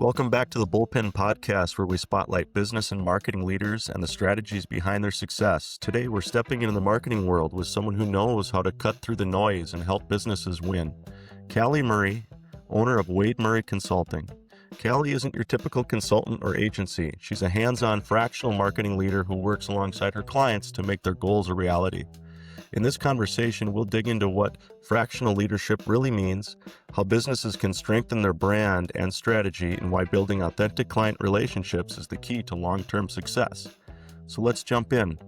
Welcome back to the Bullpen podcast, where we spotlight business and marketing leaders and the strategies behind their success. Today, we're stepping into the marketing world with someone who knows how to cut through the noise and help businesses win. Callie Murray, owner of Wade Murray Consulting. Callie isn't your typical consultant or agency. She's a hands-on fractional marketing leader who works alongside her clients to make their goals a reality. In this conversation, we'll dig into what fractional leadership really means, how businesses can strengthen their brand and strategy, and why building authentic client relationships is the key to long-term success. So let's jump in.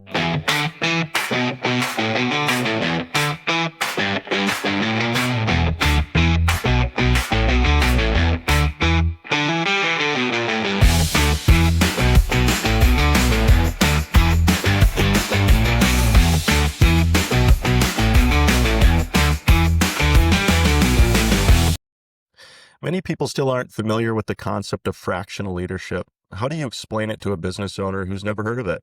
Many people still aren't familiar with the concept of fractional leadership. How do you explain it to a business owner who's never heard of it?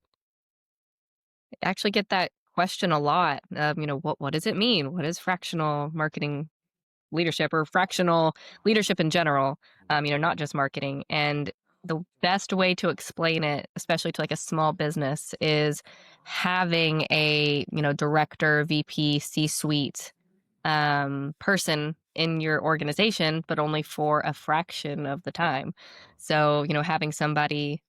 I actually get that question a lot. What does it mean? What is fractional marketing leadership or fractional leadership in general? Not just marketing. And the best way to explain it, especially to like a small business, is having a director, VP, C-suite person in your organization, but only for a fraction of the time. So, having somebody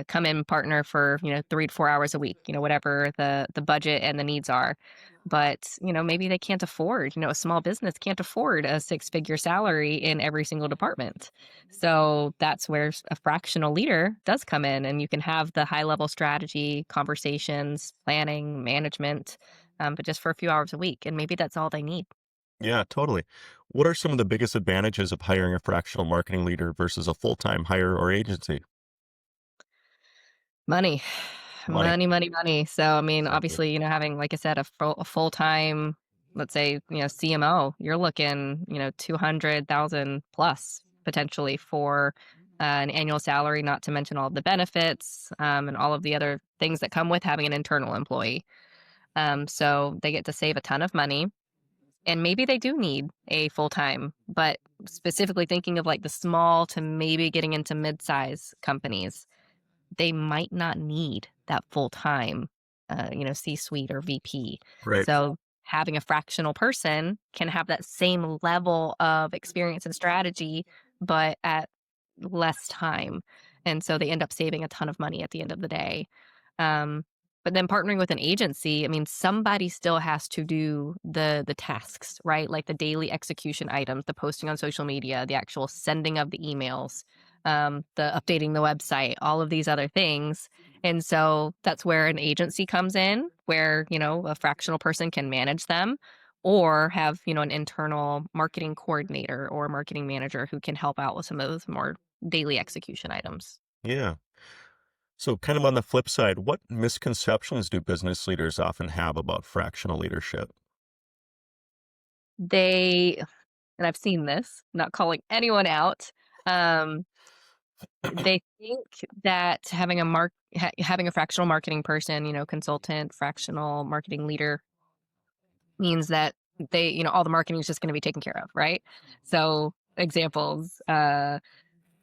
come in partner for 3 to 4 hours a week, whatever the budget and the needs are. But maybe they can't afford. A small business can't afford a six-figure salary in every single department. So that's where a fractional leader does come in, and you can have the high-level strategy, conversations, planning, management, but just for a few hours a week, and maybe that's all they need. Yeah, totally. What are some of the biggest advantages of hiring a fractional marketing leader versus a full-time hire or agency? Money. Money. Money, money, money. So, I mean, Exactly. obviously, having, like I said, a full-time, let's say, CMO, you're looking, 200,000 plus potentially for an annual salary, not to mention all the benefits, and all of the other things that come with having an internal employee. So they get to save a ton of money, and maybe they do need a full-time, but specifically thinking of like the small to maybe getting into mid-size companies, they might not need that full-time, C-suite or VP. Right. So having a fractional person can have that same level of experience and strategy, but at less time. And so they end up saving a ton of money at the end of the day. Um, but then partnering with an agency, I mean, somebody still has to do the tasks, right? Like the daily execution items, the posting on social media, the actual sending of the emails, the updating the website, all of these other things. And so that's where an agency comes in, where a fractional person can manage them, or have an internal marketing coordinator or marketing manager who can help out with some of those more daily execution items. Yeah. So kind of on the flip side, what misconceptions do business leaders often have about fractional leadership? They and I've seen this, not calling anyone out. Um, they think that having a fractional marketing person, consultant, fractional marketing leader means that all the marketing is just going to be taken care of, right? So examples,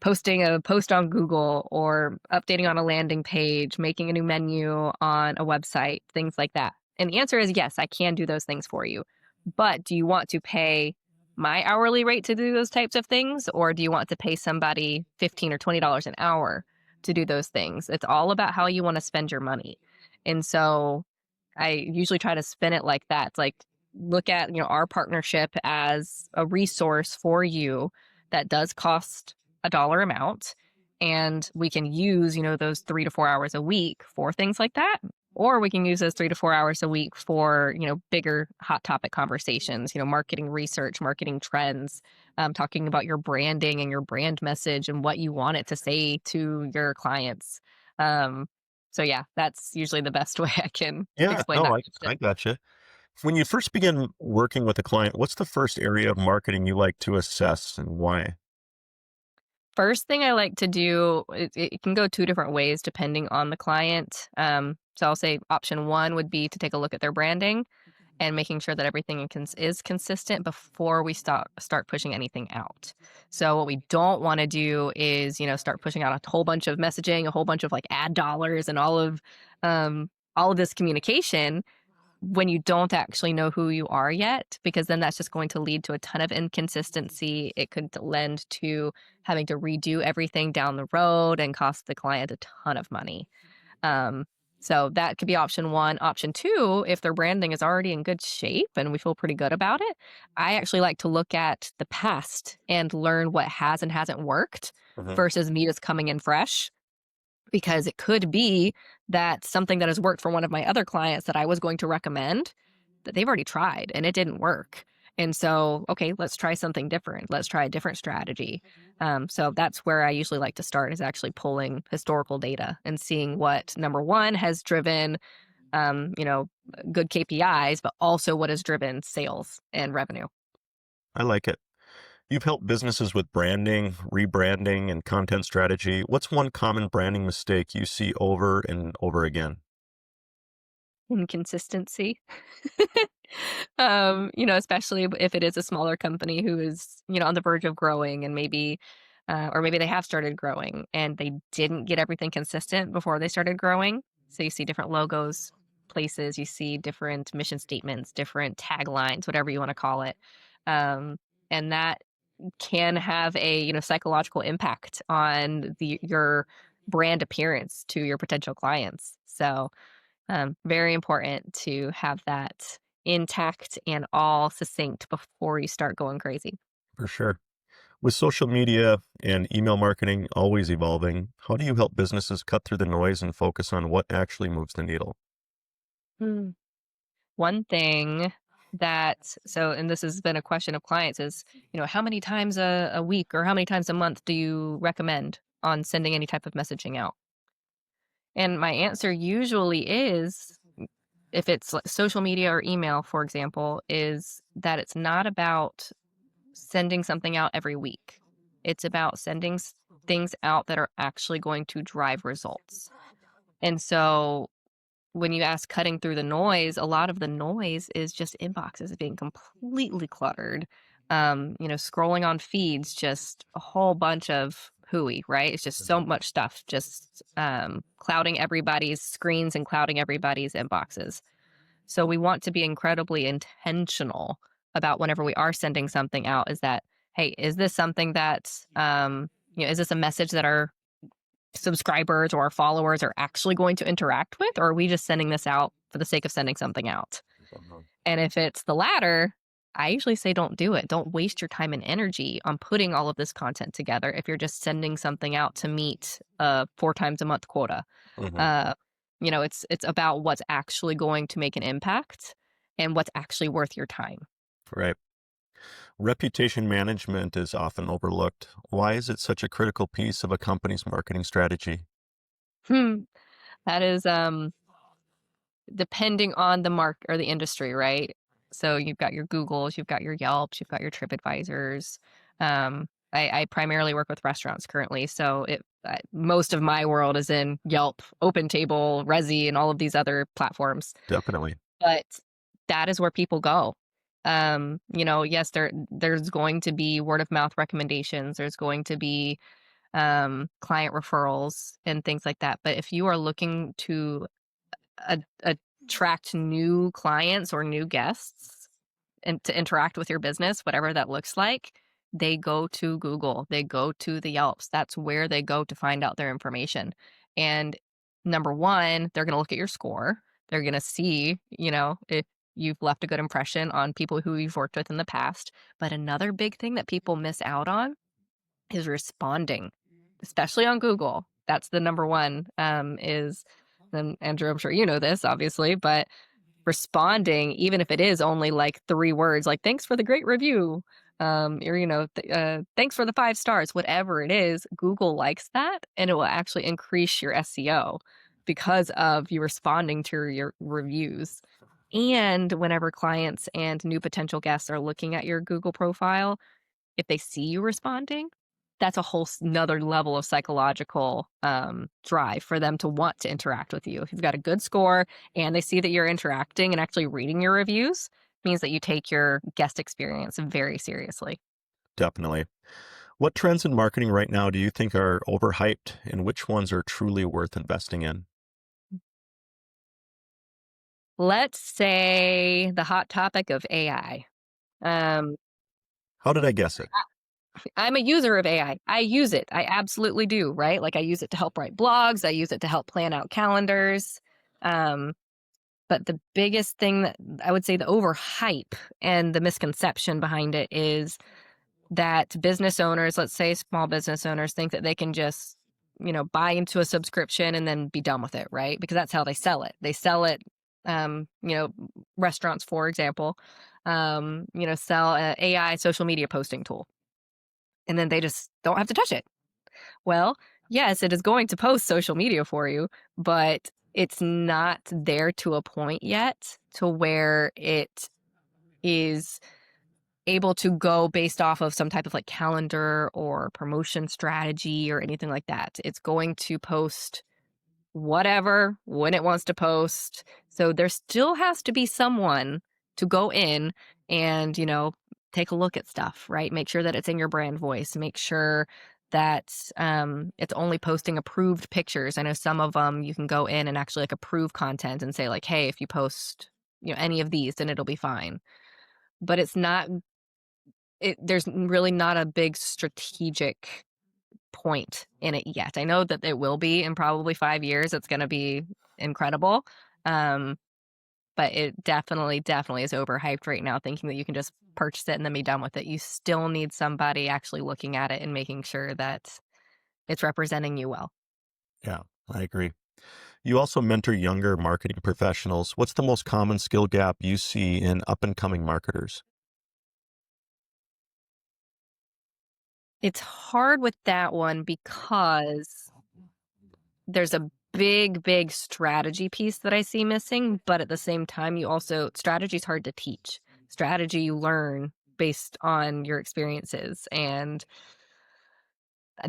posting a post on Google or updating on a landing page, making a new menu on a website, things like that. And the answer is yes, I can do those things for you. But do you want to pay my hourly rate to do those types of things? Or do you want to pay somebody $15 or $20 an hour to do those things? It's all about how you want to spend your money. And so I usually try to spin it like that. It's like, look at, our partnership as a resource for you that does cost a dollar amount, and we can use, those 3 to 4 hours a week for things like that. Or we can use those 3 to 4 hours a week for, bigger hot topic conversations, marketing research, marketing trends, talking about your branding and your brand message and what you want it to say to your clients. Um, so yeah, that's usually the best way I can Yeah, explain no, that I question. gotcha. When you first begin working with a client, what's the first area of marketing you like to assess and why? First thing I like to do, it can go two different ways depending on the client. So I'll say option one would be to take a look at their branding. and making sure that everything is consistent before we start pushing anything out. So what we don't want to do is, start pushing out a whole bunch of messaging, a whole bunch of like ad dollars and all of this communication when you don't actually know who you are yet, because then that's just going to lead to a ton of inconsistency. It could lend to having to redo everything down the road and cost the client a ton of money. Um, so that could be option one. Option two, if their branding is already in good shape and we feel pretty good about it, I actually like to look at the past and learn what has and hasn't worked Hmm. versus me just coming in fresh, because it could be that something that has worked for one of my other clients that I was going to recommend, that they've already tried and it didn't work. And so, okay, let's try something different. Let's try a different strategy. So that's where I usually like to start, is actually pulling historical data and seeing what, number one, has driven, um, you know, good KPIs, but also what has driven sales and revenue. I like it. You've helped businesses with branding, rebranding, and content strategy. What's one common branding mistake you see over and over again? Inconsistency. Especially if it is a smaller company who is, on the verge of growing, and maybe, or maybe they have started growing and they didn't get everything consistent before they started growing. So you see different logos, places, you see different mission statements, different taglines, whatever you want to call it. Um, and that can have a, psychological impact on your brand appearance to your potential clients. So, very important to have that intact and all succinct before you start going crazy. For sure. With social media and email marketing always evolving, how do you help businesses cut through the noise and focus on what actually moves the needle? Mm. One thing and this has been a question of clients, is, how many times a week or how many times a month do you recommend on sending any type of messaging out? And my answer usually is, if it's like social media or email, for example, is that it's not about sending something out every week. It's about sending things out that are actually going to drive results. And so when you ask cutting through the noise, a lot of the noise is just inboxes being completely cluttered. Scrolling on feeds, just a whole bunch of hooey, right? It's just so Mhm. much stuff, just clouding everybody's screens and clouding everybody's inboxes. So we want to be incredibly intentional about whenever we are sending something out, is that, hey, is this something that, is this a message that our subscribers or our followers are actually going to interact with? Or are we just sending this out for the sake of sending something out? Uh-huh. And if it's the latter, I usually say don't do it. Don't waste your time and energy on putting all of this content together if you're just sending something out to meet a 4 times a month quota. Mhm. Uh, it's about what's actually going to make an impact and what's actually worth your time. Right. Reputation management is often overlooked. Why is it such a critical piece of a company's marketing strategy? Hmm. That is depending on the mark or the industry, right? So you've got your Googles, you've got your Yelps, you've got your TripAdvisors. I primarily work with restaurants currently, so most of my world is in Yelp, OpenTable, Resi, and all of these other platforms. Definitely. But that is where people go. Yes, there's going to be word of mouth recommendations. There's going to be client referrals and things like that. But if you are looking to attract new clients or new guests and to interact with your business, whatever that looks like, they go to Google, they go to the Yelps. That's where they go to find out their information. And number one, they're going to look at your score. They're going to see, if you've left a good impression on people who you've worked with in the past. But another big thing that people miss out on is responding, especially on Google. That's the number one, and Andrew, I'm sure you know this, obviously, but responding, even if it is only like 3 words, like, "Thanks for the great review," or, "Thanks for the 5 stars," whatever it is, Google likes that, and it will actually increase your SEO because of you responding to your reviews. And whenever clients and new potential guests are looking at your Google profile, if they see you responding, that's a whole another level of psychological drive for them to want to interact with you. If you've got a good score and they see that you're interacting and actually reading your reviews, means that you take your guest experience very seriously. Definitely. What trends in marketing right now do you think are overhyped and which ones are truly worth investing in? Let's say the hot topic of AI. Um, How did I guess it? I'm a user of AI. I use it. I absolutely do, right? Like I use it to help write blogs. I use it to help plan out calendars. Um, but the biggest thing that I would say the overhype and the misconception behind it is that business owners, let's say small business owners, think that they can just, buy into a subscription and then be done with it, right? Because that's how they sell it. They sell it, um, you know, restaurants, for example, sell an AI social media posting tool and then they just don't have to touch it. Well, yes, it is going to post social media for you, but it's not there to a point yet to where it is able to go based off of some type of like calendar or promotion strategy or anything like that. It's going to post whatever when it wants to post. So there still has to be someone to go in and, take a look at stuff, right? Make sure that it's in your brand voice. Make sure that it's only posting approved pictures. I know some of them you can go in and actually like approve content and say like, hey, if you post, any of these, then it'll be fine. But it's not. There's really not a big strategic point in it yet. I know that it will be in probably 5 years. It's gonna be incredible. Um, but it definitely is overhyped right now, thinking that you can just purchase it and then be done with it. You still need somebody actually looking at it and making sure that it's representing you well. Yeah, I agree. You also mentor younger marketing professionals. What's the most common skill gap you see in up and coming marketers? It's hard with that one because there's a big strategy piece that I see missing, but at the same time, strategy is hard to teach. Strategy you learn based on your experiences, and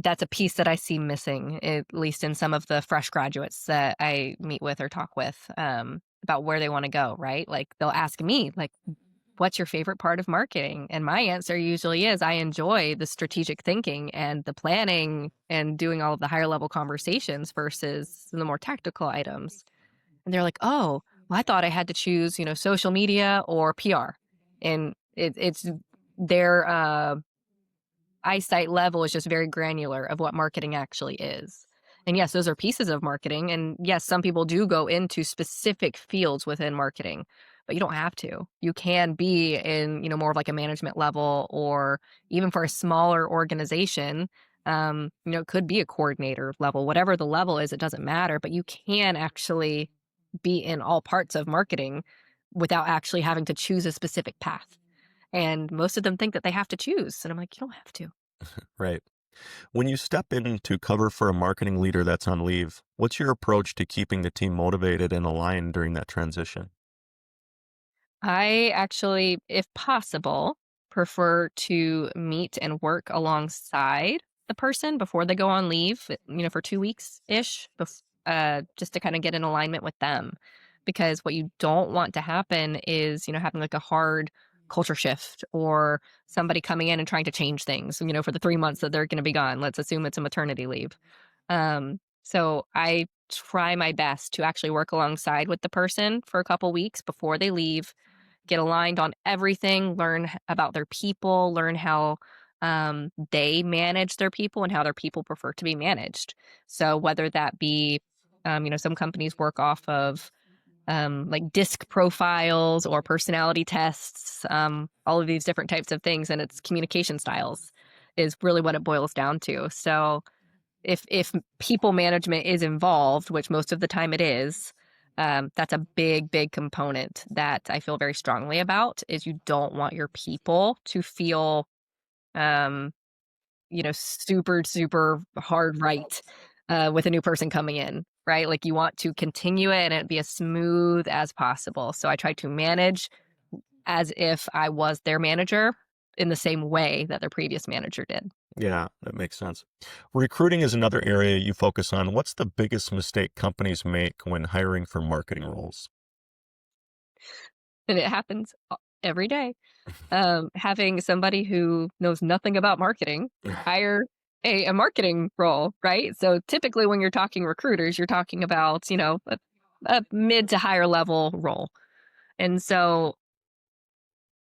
that's a piece that I see missing, at least in some of the fresh graduates that I meet with or talk with, about where they wanna go, right? Like, they'll ask me, like, "What's your favorite part of marketing?" And my answer usually is, "I enjoy the strategic thinking and the planning and doing all of the higher level conversations versus the more tactical items." And they're like, "Oh, well, I thought I had to choose, social media or PR." And it's their, eyesight level is just very granular of what marketing actually is. And yes, those are pieces of marketing. And yes, some people do go into specific fields within marketing, but you don't have to. You can be in, more of like a management level or even for a smaller organization, it could be a coordinator level, whatever the level is, it doesn't matter, but you can actually be in all parts of marketing without actually having to choose a specific path. And most of them think that they have to choose. And I'm like, you don't have to. Right. When you step in to cover for a marketing leader that's on leave, what's your approach to keeping the team motivated and aligned during that transition? I actually, if possible, prefer to meet and work alongside the person before they go on leave, for 2 weeks ish, just to kind of get in alignment with them. Because what you don't want to happen is, having like a hard culture shift or somebody coming in and trying to change things, for the 3 months that they're going to be gone. Let's assume it's a maternity leave. So I try my best to actually work alongside with the person for a couple weeks before they leave, get aligned on everything, learn about their people, learn how they manage their people and how their people prefer to be managed. So whether that be, some companies work off of like disc profiles or personality tests, all of these different types of things, and its communication styles is really what it boils down to. So if people management is involved, which most of the time it is, that's a big component that I feel very strongly about. Is you don't want your people to feel, um, super hard right with a new person coming in, right? Like you want to continue it and it be as smooth as possible. So I try to manage as if I was their manager in the same way that their previous manager did. Yeah, that makes sense. Recruiting is another area you focus on. What's the biggest mistake companies make when hiring for marketing roles? And it happens every day. Having somebody who knows nothing about marketing hire a marketing role, right? So typically when you're talking recruiters, you're talking about, a mid to higher level role. And so,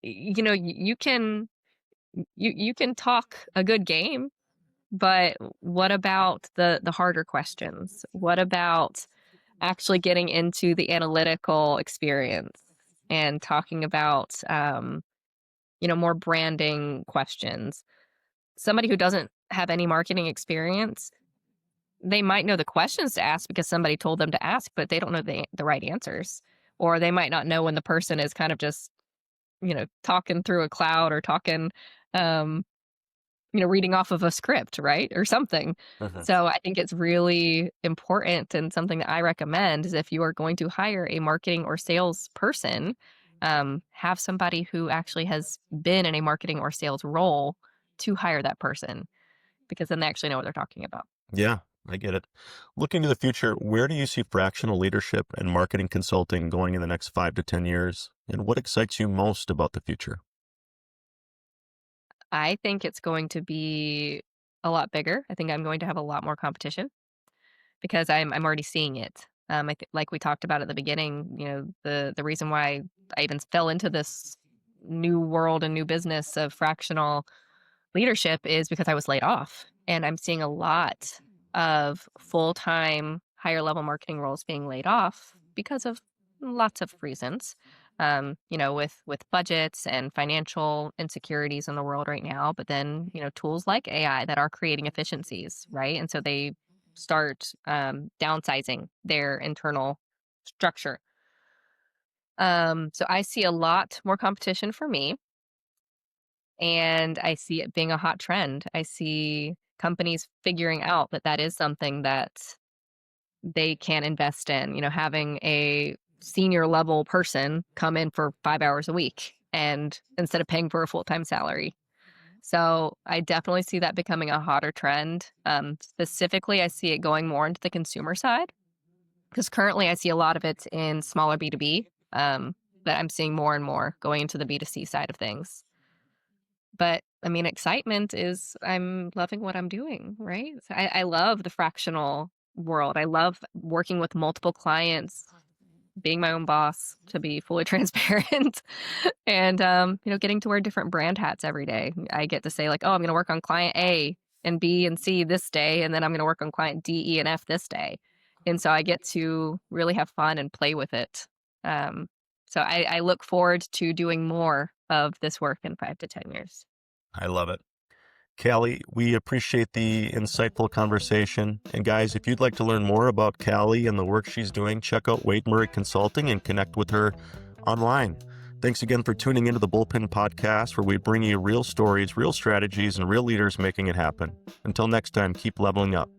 you can talk a good game, but what about the harder questions? What about actually getting into the analytical experience and talking about more branding questions? Somebody who doesn't have any marketing experience, they might know the questions to ask because somebody told them to ask, but they don't know the right answers. Or they might not know when the person is kind of just, talking through a cloud or talking, um, reading off of a script, right? Or something. Mhm. So I think it's really important, and something that I recommend is if you are going to hire a marketing or sales person, have somebody who actually has been in a marketing or sales role to hire that person, because then they actually know what they're talking about. Yeah, I get it. Looking to the future, where do you see fractional leadership and marketing consulting going in the next 5 to 10 years? And what excites you most about the future? I think it's going to be a lot bigger. I think I'm going to have a lot more competition because I'm already seeing it. Like we talked about at the beginning, the reason why I even fell into this new world and new business of fractional leadership is because I was laid off, and I'm seeing a lot of full-time higher level marketing roles being laid off because of lots of reasons. With budgets and financial insecurities in the world right now, but then, tools like AI that are creating efficiencies, right? And so they start downsizing their internal structure. So I see a lot more competition for me, and I see it being a hot trend. I see companies figuring out that that is something that they can invest in, having a senior level person come in for 5 hours a week and instead of paying for a full-time salary. So I definitely see that becoming a hotter trend. Specifically, I see it going more into the consumer side because currently I see a lot of it in smaller B2B, but I'm seeing more and more going into the B2C side of things. But I mean, excitement is I'm loving what I'm doing, right? So I love the fractional world. I love working with multiple clients, being my own boss, to be fully transparent, and getting to wear different brand hats every day. I get to say like, oh, I'm going to work on client A and B and C this day, and then I'm going to work on client D, E, and F this day, and so I get to really have fun and play with it. Um, so I look forward to doing more of this work in 5 to 10 years. I love it. Callie, we appreciate the insightful conversation. And guys, if you'd like to learn more about Callie and the work she's doing, check out Wade Murray Consulting and connect with her online. Thanks again for tuning into the Bullpen podcast, where we bring you real stories, real strategies, and real leaders making it happen. Until next time, keep leveling up.